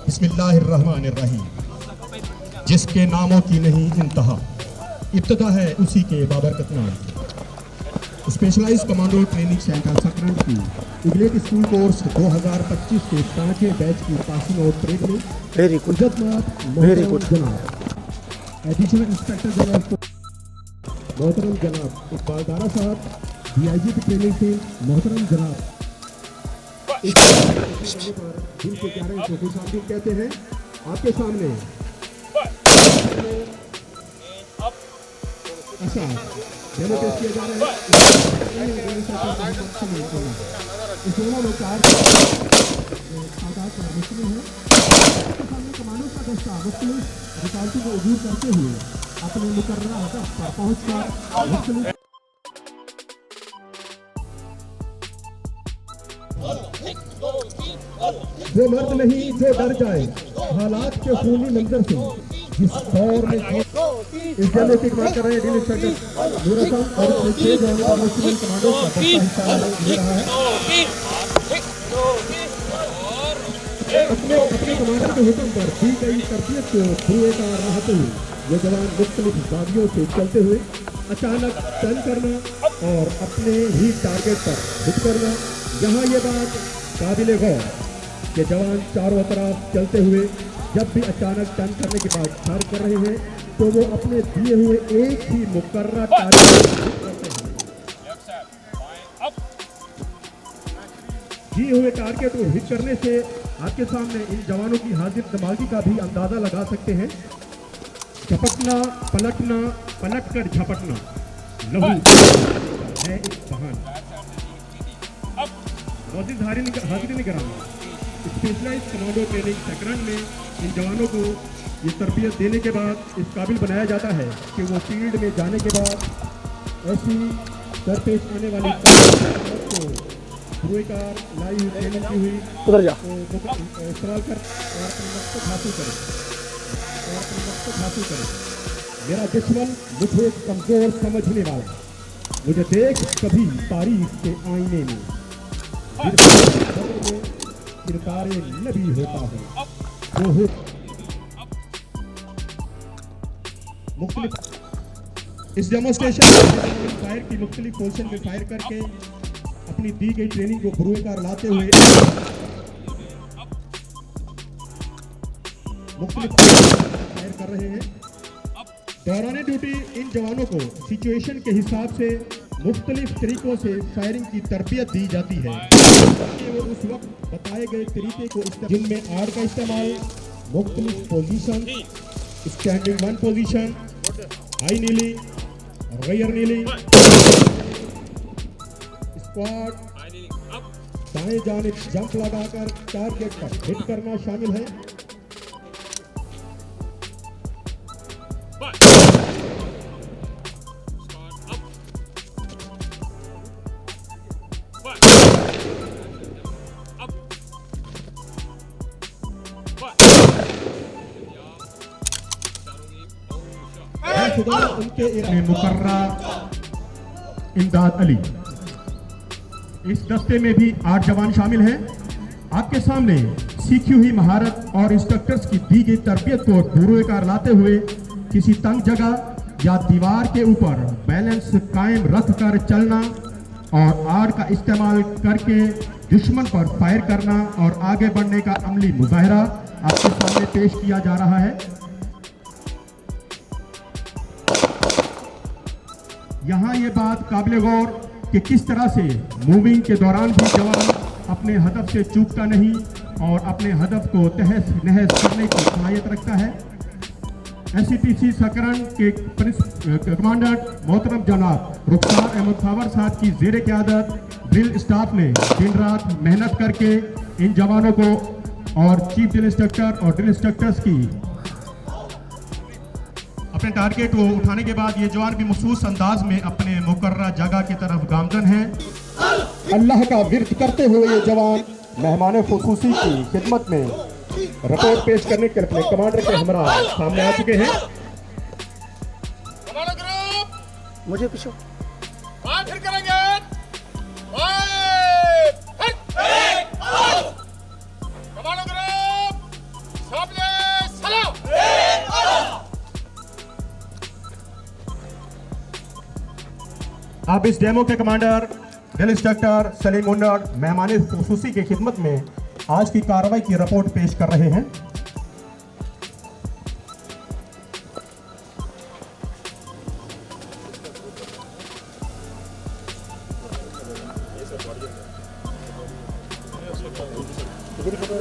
बिस्मिल्लाहिर्रहमानिर्रहीम, जिसके नामों की नहीं इंतहा, इब्तिदा है उसी के बाबरकत नाम की। स्पेशलाइज कमांडो ट्रेनिंग सेंटर सकरंद की इगलेट स्कूल कोर्स 2025 के 5वें बैच की पासिंग आउट परेड में वेरी गुड जनाब एडिशनल इंस्पेक्टर जनरल मोहतरम जनाब इकबाल दारा साहब, DIG की ट्रेनिंग से मोहतरम जनाब दिन के 11 को खुश आमदीद कहते हैं। आपके सामने ऐसा डेमो पेश किया जा रहा है। इस दोनों में 4 मुस्लिम हैं। आपके सामने कमांडो का दस्ता मुख्तलिफ रुकावटों को अबूर करते हुए अपने मुकर्ररा हदफ पर पहुंचकर मुख्तलिफ वो मर्द नहीं जो डर जाए हालात के खूनी मंजर से, जिस दौर में इस जगह की बात कर रहे हैं दिल इंस्पेक्टर नूर हसन और 6 जवानों मुस्लिम कमांडो का दस्ता हिस्सा ले रहा है। अपने कमांडर के हुक्म पर दी गई तरबियत को धुएं का रहते हुए ये जवान मुख्तलिफ वादियों से चलते हुए अचानक टर्न करना और अपने ही टारगेट पर हिट करना। यहाँ ये बात काबिल गौर कि जवान चारों तरफ चलते हुए जब भी अचानक टर्न करने के बाद फायर कर रहे हैं तो वो अपने दिए हुए एक ही मुकर्रर टारगेट करते हैं। दिए हुए टारगेट को हिट करने से आपके सामने इन जवानों की हाजिर दिमागी का भी अंदाजा लगा सकते हैं। झपटना पलटना, पलट कर झपटना लहू है एक बहाना। हाजिरी कराना स्पेशलाइज कमांडो ट्रेनिंग सकरंद में इन जवानों को ये तरबियत देने के बाद इस काबिल बनाया जाता है कि वो फील्ड में जाने के बाद ऐसी दरपेश आने वाली को कार लाई हुई ट्रेनिंग की हुई उधर जा तो सवाल कर और अपने मकसद हासिल करें। मेरा दुश्मन मुझे कमजोर समझने वाला, मुझे देख कभी तारीख के आईने में किरदार नबी होता है वो मुख्तलिफ इस डेमोस्ट्रेशन फायर की मुख्तलिफ पोजीशन में फायर करके अपनी दी गई ट्रेनिंग को बुरुएकार लाते हुए मुख्तलिफ फायर कर रहे हैं। दौरान ड्यूटी इन जवानों को सिचुएशन के हिसाब से मुख्तलिफ तरीकों से फायरिंग की तरबियत दी जाती है। वो उस वक्त बताए गए तरीके को जिनमें आड़ का इस्तेमाल, मुख्तलिफ position, standing one position, high नीली, रेयर नीली, स्क्वाड, दाएं जानिब जंप लगाकर टारगेट पर हिट करना शामिल है। उनके मुकर्रा इमदाद अली। इस दस्ते में भी 8 जवान शामिल हैं। आपके सामने सीखी हुई महारत और इंस्ट्रक्टर्स की दी गई तरबियत को बुरुएकार लाते हुए किसी तंग जगह या दीवार के ऊपर बैलेंस कायम रख कर चलना और आड़ का इस्तेमाल करके दुश्मन पर फायर करना और आगे बढ़ने का अमली मुजाहिरा आपके सामने पेश किया जा रहा है। यहाँ ये बात काबिल गौर कि किस तरह से मूविंग के दौरान भी जवान अपने हदफ से चूकता नहीं और अपने हदफ को तहस नहस करने की सलाहियत रखता है। SCPC सकरंद के कमांडेंट मोहतरम जनाब रुखसार अहमद खावर साहब की ज़ेर क़यादत ड्रिल स्टाफ ने दिन रात मेहनत करके इन जवानों को और चीफ ड्रिल इंस्ट्रक्टर और ड्रिल इंस्ट्रक्टर्स की अपने टारगेट को उठाने के बाद ये जवान भी मखसूस अंदाज में अपने मुकर्रर जगह की तरफ गामजन हैं। अल्लाह का विर्द करते हुए ये जवान मेहमान खुसूसी की खिदमत में रिपोर्ट पेश करने के अपने कमांडर के हमरा सामने आ चुके हैं। मुझे पीछे फिर करेंगे। अब इस डेमो के commander drill instructor Salim Munnar मेहमान खुसूसी की खिदमत में आज की कार्रवाई की रिपोर्ट पेश कर रहे हैं। मेरी फोटो